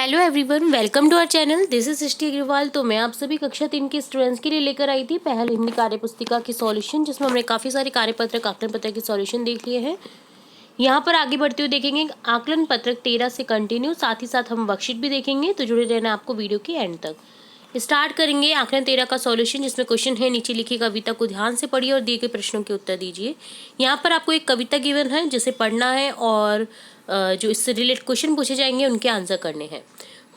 Hello everyone, welcome to our channel. This is Srishti Agarwal. तो मैं आप सभी कक्षा 3 के स्टूडेंट्स के लिए लेकर आई थी पहल हिंदी कार्यपुस्तिका की सॉल्यूशन, जिसमें हमने काफ़ी सारे कार्यपत्रक आकलन पत्रक के सॉल्यूशन देख लिए हैं। यहाँ पर आगे बढ़ते हुए देखेंगे आकलन पत्रक 13 से कंटिन्यू, साथ ही साथ हम वर्कशीट भी देखेंगे। तो जुड़े रहना आपको वीडियो के एंड तक। स्टार्ट करेंगे आकलन 13 का सॉल्यूशन, जिसमें क्वेश्चन है नीचे लिखी कविता को ध्यान से पढ़िए और दिए गए प्रश्नों के उत्तर दीजिए। यहाँ पर आपको एक कविता गिवन है जिसे पढ़ना है और जो इससे रिलेटेड क्वेश्चन पूछे जाएंगे उनके आंसर करने हैं।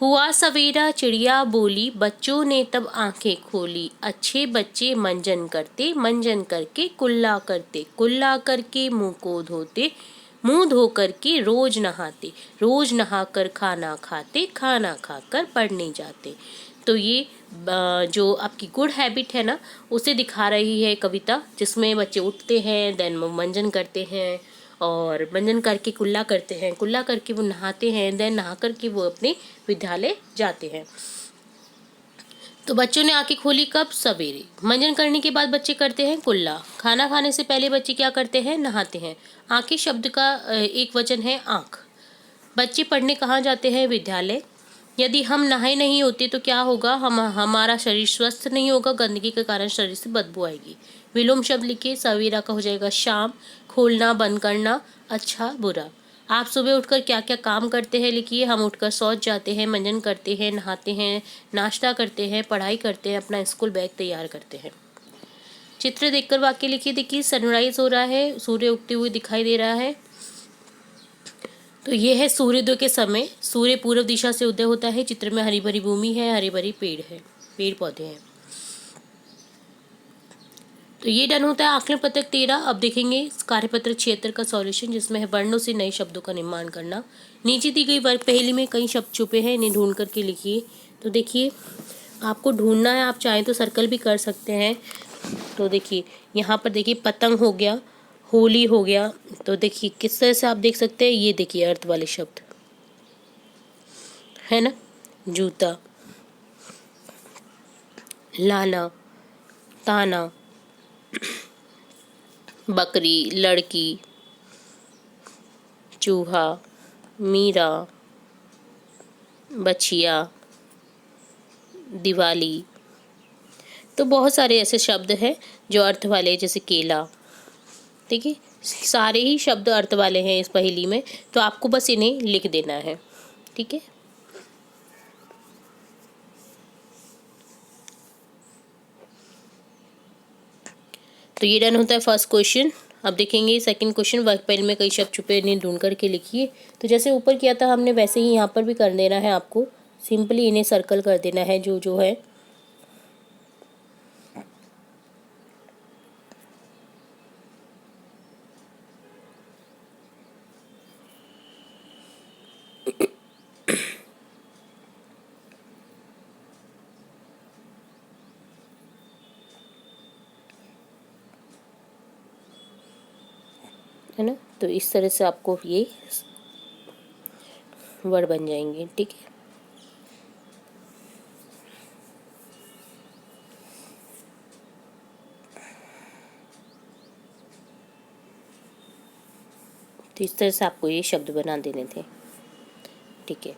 हुआ सवेरा चिड़िया बोली, बच्चों ने तब आंखें खोली, अच्छे बच्चे मंजन करते, मंजन करके कुल्ला करते, कुल्ला करके मुंह को धोते, मुंह धो करके रोज नहाते, रोज नहाकर खाना खाते, खाना खाकर पढ़ने जाते। तो ये जो आपकी गुड हैबिट है ना, उसे दिखा रही है कविता, जिसमें बच्चे उठते हैं, देन मंजन करते हैं और मंजन करके कुल्ला करते हैं, कुल्ला करके वो नहाते हैं, देन नहा करके वो अपने विद्यालय जाते हैं। तो बच्चों ने आंखें खोली कब? सवेरे। मंजन करने के बाद बच्चे करते हैं कुल्ला। खाना खाने से पहले बच्चे क्या करते हैं? नहाते हैं। आंखें शब्द का एक वचन है आंख। बच्चे पढ़ने कहाँ जाते हैं? विद्यालय। यदि हम नहाए नहीं होते तो क्या होगा? हमारा शरीर स्वस्थ नहीं होगा, गंदगी के कारण शरीर से बदबू आएगी। विलोम शब्द लिखिए। सवेरा का हो जाएगा शाम, खोलना बंद करना, अच्छा बुरा। आप सुबह उठकर क्या क्या काम करते हैं लिखिए। हम उठकर शौच जाते हैं, मंजन करते हैं, नहाते हैं, नाश्ता करते हैं, पढ़ाई करते हैं, अपना स्कूल बैग तैयार करते हैं। चित्र देखकर वाक्य लिखिए। देखिए सनराइज हो रहा है, सूर्य उगते हुए दिखाई दे रहा है। तो ये है सूर्योदय के समय, सूर्य पूर्व दिशा से उदय होता है। चित्र में हरी भरी भूमि है, हरे भरी पेड़ है, पेड़ पौधे हैं। तो ये डन होता है आकलन पत्रक 13। अब देखेंगे कार्यपत्रक 76 का सॉल्यूशन, जिसमें है वर्णों से नए शब्दों का निर्माण करना। नीचे दी गई वर्ग पहेली में कई शब्द छुपे हैं, इन्हें ढूंढ करके लिखिए। तो देखिए आपको ढूंढना है, आप चाहें तो सर्कल भी कर सकते हैं। तो देखिए यहाँ पर देखिए पतंग हो गया, होली हो गया। तो देखिए किस तरह से आप देख सकते हैं, ये देखिए अर्थ वाले शब्द है ना, जूता, लाना, ताना, बकरी, लड़की, चूहा, मीरा, बछिया, दिवाली। तो बहुत सारे ऐसे शब्द हैं जो अर्थ वाले, जैसे केला। देखिए सारे ही शब्द अर्थ वाले हैं इस पहेली में, तो आपको बस इन्हें लिख देना है। ठीक है, तो ये डन होता है फर्स्ट क्वेश्चन। अब देखेंगे सेकंड क्वेश्चन। वर्ग पहले में कई शब्द छुपे, इन्हें ढूंढ करके लिखिए। तो जैसे ऊपर किया था हमने, वैसे ही यहाँ पर भी कर देना है आपको। सिंपली इन्हें सर्कल कर देना है जो जो है। है ना, तो इस तरह से आपको ये वर्ड बन जाएंगे। ठीक है, तो इस तरह से आपको ये शब्द बना देने थे। ठीक है,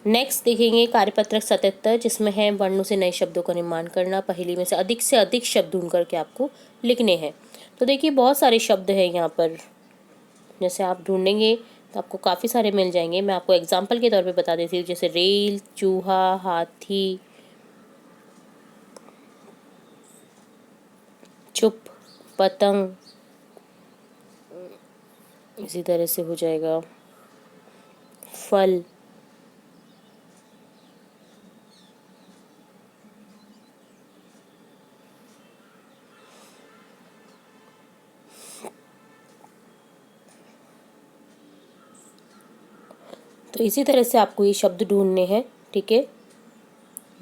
नेक्स्ट देखेंगे कार्यपत्रक 77, जिसमें है वर्णों से नए शब्दों का निर्माण करना। पहेली में से अधिक शब्द ढूंढ करके आपको लिखने हैं। तो देखिए बहुत सारे शब्द हैं यहाँ पर, जैसे आप ढूंढेंगे तो आपको काफ़ी सारे मिल जाएंगे। मैं आपको एग्जाम्पल के तौर पे बता देती हूँ, जैसे रेल, चूहा, हाथी, चुप, पतंग, इसी तरह से हो जाएगा फल, तो इसी तरह से आपको ये शब्द ढूंढने हैं। ठीक है,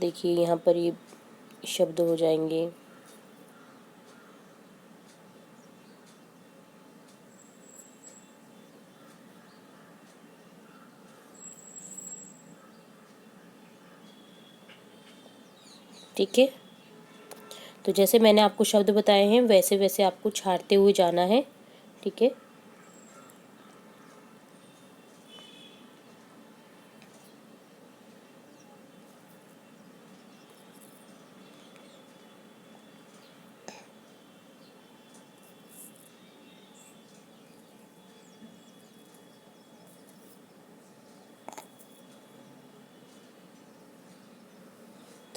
देखिए यहाँ पर ये शब्द हो जाएंगे ठीक है, तो जैसे मैंने आपको शब्द बताए हैं वैसे वैसे आपको छाटते हुए जाना है। ठीक है,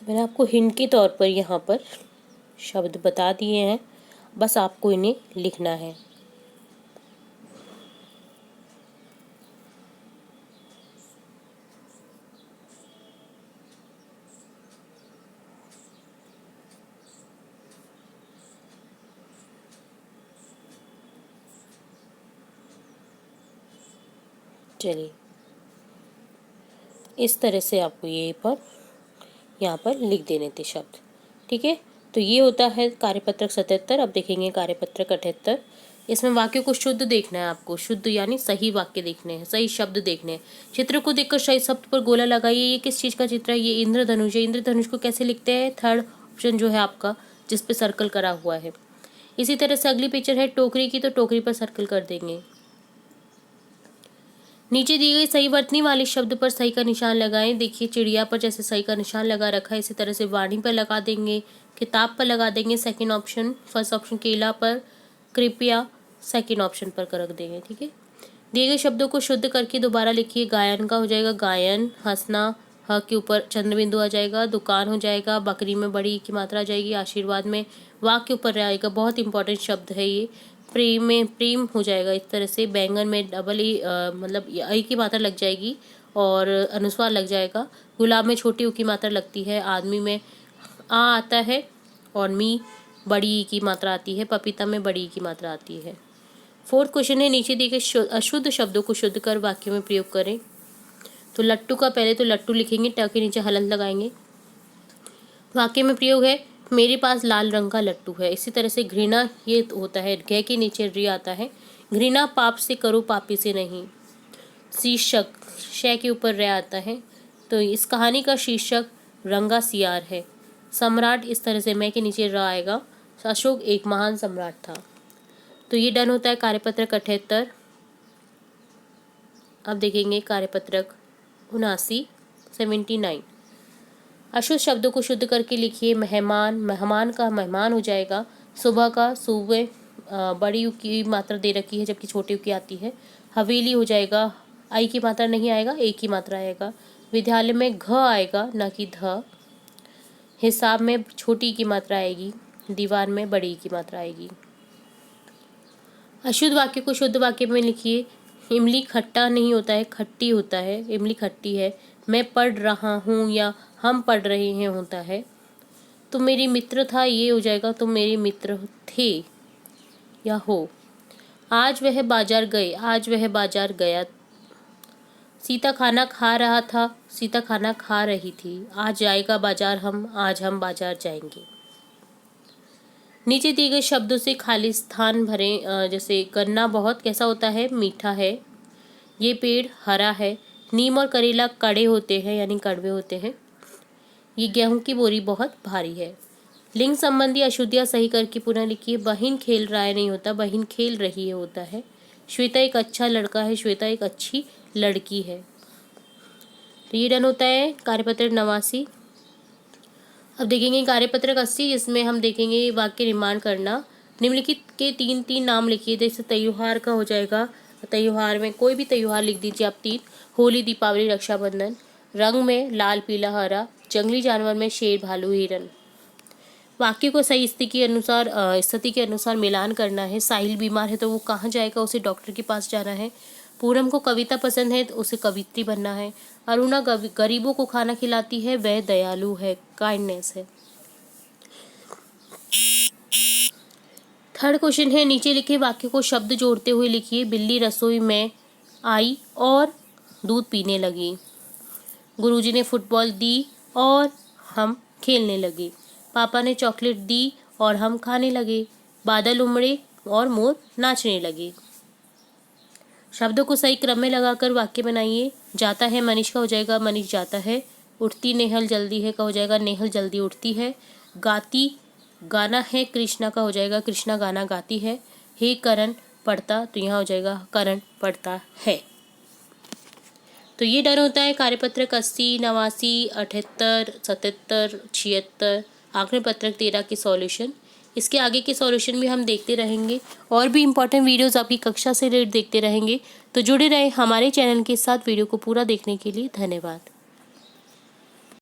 मैंने आपको हिंट के तौर पर यहाँ पर शब्द बता दिए हैं, बस आपको इन्हें लिखना है। चलिए, इस तरह से आपको यहाँ पर लिख देने थे शब्द। ठीक है, तो ये होता है कार्यपत्रक 77। अब देखेंगे कार्यपत्रक 78। इसमें वाक्यों को शुद्ध देखना है आपको, शुद्ध यानी सही वाक्य देखने हैं, सही शब्द देखने हैं। चित्र को देखकर सही शब्द पर गोला लगाइए। ये किस चीज़ का चित्र है? ये इंद्रधनुष है। इंद्रधनुष को कैसे लिखते हैं? थर्ड ऑप्शन जो है आपका, जिस पे सर्कल करा हुआ है। इसी तरह से अगली पिक्चर है टोकरी की, तो टोकरी पर सर्कल कर देंगे। नीचे दी गई सही वर्तनी वाले शब्द पर सही का निशान लगाएं। देखिए चिड़िया पर जैसे सही का निशान लगा रखा है, इसी तरह से वाणी पर लगा देंगे, किताब पर लगा देंगे सेकंड ऑप्शन, फर्स्ट ऑप्शन केला पर, कृपया सेकंड ऑप्शन पर रख देंगे। ठीक है, दिए गए शब्दों को शुद्ध करके दोबारा लिखिए। गायन का हो जाएगा गायन, हंसना ह के ऊपर चंद्रबिंदु आ जाएगा, दुकान हो जाएगा, बकरी में बड़ी ई की मात्रा आ जाएगी, आशीर्वाद में वाक के ऊपर आएगा, बहुत इंपॉर्टेंट शब्द है ये। प्रेम में प्रेम हो जाएगा इस तरह से, बैंगन में डबल ई मतलब आई की मात्रा लग जाएगी और अनुस्वार लग जाएगा, गुलाब में छोटी ऊ की मात्रा लगती है, आदमी में आ आता है और मी बड़ी ई की मात्रा आती है, पपीता में बड़ी ई की मात्रा आती है। फोर्थ क्वेश्चन है नीचे दिए गए अशुद्ध शब्दों को शुद्ध कर वाक्य में प्रयोग करें। तो लट्टू का पहले तो लट्टू लिखेंगे, ट के नीचे हलंत लगाएंगे। वाक्य में प्रयोग है मेरे पास लाल रंग का लट्टू है। इसी तरह से घृणा ये होता है, घ के नीचे री आता है, घृणा पाप से करो पापी से नहीं। शीर्षक श के ऊपर रे आता है, तो इस कहानी का शीर्षक रंगा सियार है। सम्राट इस तरह से मैं के नीचे र आएगा, अशोक एक महान सम्राट था। तो ये डन होता है कार्यपत्रक 78। अब देखेंगे कार्यपत्रक 79 79। अशुद्ध शब्दों को शुद्ध करके लिखिए। मेहमान, मेहमान का मेहमान हो जाएगा, सुबह का सुबह बड़ी यू की मात्रा दे रखी है जबकि छोटी यू की आती है, हवेली हो जाएगा, आई की मात्रा नहीं आएगा, ए की मात्रा आएगा, विद्यालय में घ आएगा ना कि ध, हिसाब में छोटी की मात्रा आएगी, दीवार में बड़ी की मात्रा आएगी। अशुद्ध वाक्य को शुद्ध वाक्य में लिखिए। इमली खट्टा नहीं होता है, खट्टी होता है, इमली खट्टी है। मैं पढ़ रहा हूँ या हम पढ़ रहे हैं होता है। तुम मेरी मित्र था, ये हो जाएगा तुम मेरे मित्र थे या हो। आज वह बाजार गए, आज वह बाजार गया। सीता खाना खा रहा था, सीता खाना खा रही थी। आज जाएगा बाजार हम, आज हम बाजार जाएंगे। नीचे दिए गए शब्दों से खाली स्थान भरें। जैसे गन्ना बहुत कैसा होता है? मीठा है। ये पेड़ हरा है। नीम और करेला कड़े होते हैं यानी कड़वे होते हैं। ये गेहूं की बोरी बहुत भारी है। लिंग संबंधी अशुद्धियां सही करके पुनः लिखिए। बहिन खेल रहा है नहीं होता, बहिन खेल रही है होता है। श्वेता एक अच्छा लड़का है, श्वेता एक अच्छी लड़की है। तो ये डन होता है कार्यपत्रक 89। अब देखेंगे कार्यपत्रक 80, जिसमें हम देखेंगे वाक्य निर्माण करना। निम्नलिखित के तीन तीन नाम लिखिए। जैसे त्योहार का हो जाएगा, त्योहार में कोई भी त्योहार लिख दीजिए आप 3, होली, दीपावली, रक्षाबंधन। रंग में लाल, पीला, हरा। जंगली जानवर में शेर, भालू, हिरन। वाक्य को सही स्थिति के अनुसार मिलान करना है। साहिल बीमार है तो वो कहाँ जाएगा? उसे डॉक्टर के पास जाना है। पूनम को कविता पसंद है तो उसे कवित्री बनना है। अरुणा गरीबों को खाना खिलाती है, वह दयालु है, काइंडनेस है। थर्ड क्वेश्चन है नीचे लिखे वाक्य को शब्द जोड़ते हुए लिखिए। बिल्ली रसोई में आई और दूध पीने लगी। गुरुजी ने फुटबॉल दी और हम खेलने लगे। पापा ने चॉकलेट दी और हम खाने लगे। बादल उमड़े और मोर नाचने लगे। शब्दों को सही क्रम में लगाकर वाक्य बनाइए। जाता है मनीष का हो जाएगा मनीष जाता है। उठती नेहल जल्दी है का हो जाएगा नेहल जल्दी उठती है। गाती गाना है कृष्णा का हो जाएगा कृष्णा गाना गाती है। हे करण पढ़ता, तो यहाँ हो जाएगा करण पढ़ता है। तो ये डन होता है कार्यपत्रक 80, 89, 78, 77, 76, आखिरी पत्रक 13 की सॉल्यूशन। इसके आगे के सॉल्यूशन भी हम देखते रहेंगे और भी इम्पॉर्टेंट वीडियोस आपकी कक्षा से रिलेटेड देखते रहेंगे। तो जुड़े रहे हमारे चैनल के साथ। वीडियो को पूरा देखने के लिए धन्यवाद।